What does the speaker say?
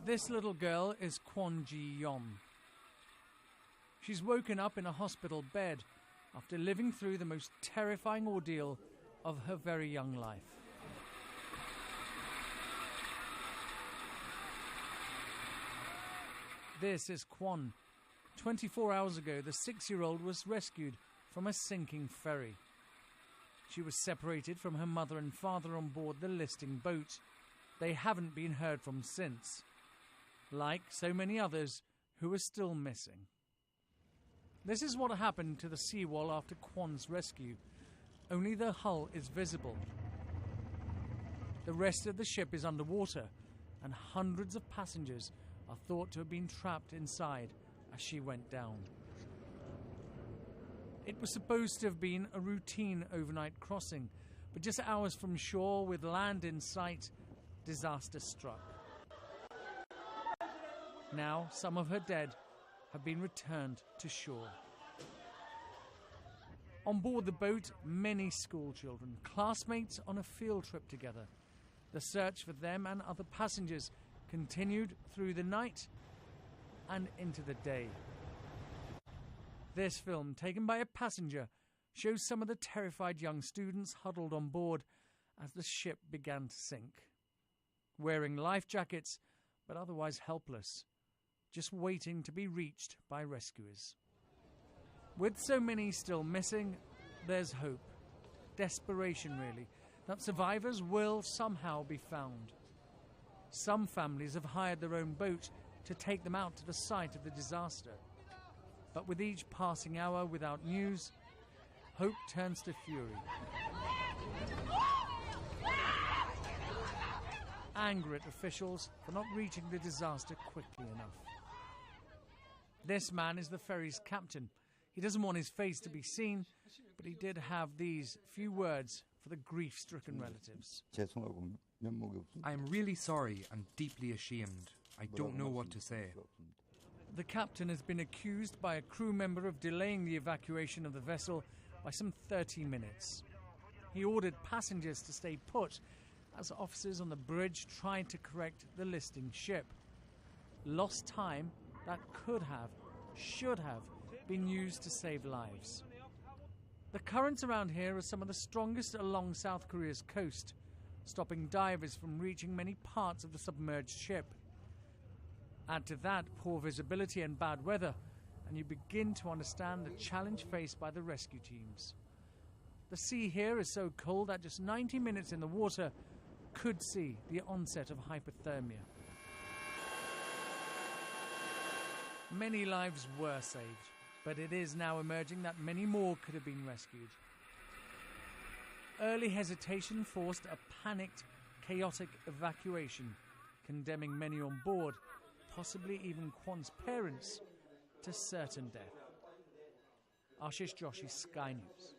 This little girl is Kwon Ji-yeon. She's woken up in a hospital bed after living through the most terrifying ordeal of her very young life. This is Kwon. 24 hours ago, the 6-year-old was rescued from a sinking ferry. She was separated from her mother and father on board the listing boat. They haven't been heard from since, like so many others who are still missing. This is what happened to the Sewol after Kwon's rescue. Only the hull is visible. The rest of the ship is underwater, and hundreds of passengers are thought to have been trapped inside as she went down. It was supposed to have been a routine overnight crossing, but just hours from shore with land in sight, disaster struck. Now some of her dead have been returned to shore. On board the boat, many school children, classmates on a field trip together. The search for them and other passengers continued through the night and into the day. This film, taken by a passenger, shows some of the terrified young students huddled on board as the ship began to sink, wearing life jackets but otherwise helpless, just waiting to be reached by rescuers. With so many still missing, there's hope, desperation really, that survivors will somehow be found. Some families have hired their own boat to take them out to the site of the disaster. But with each passing hour without news, hope turns to fury. Anger at officials for not reaching the disaster quickly enough. This man is the ferry's captain. He doesn't want his face to be seen, but he did have these few words for the grief-stricken relatives. I am really sorry and deeply ashamed. I don't know what to say. The captain has been accused by a crew member of delaying the evacuation of the vessel by some 30 minutes. He ordered passengers to stay put as officers on the bridge tried to correct the listing ship. Lost time that could have, should have, been used to save lives. The currents around here are some of the strongest along South Korea's coast, stopping divers from reaching many parts of the submerged ship. Add to that poor visibility and bad weather, and you begin to understand the challenge faced by the rescue teams. The sea here is so cold that just 90 minutes in the water could see the onset of hypothermia. Many lives were saved, but it is now emerging that many more could have been rescued. Early hesitation forced a panicked, chaotic evacuation, condemning many on board, possibly even Kwon's parents, to certain death. Ashish Joshi, Sky News.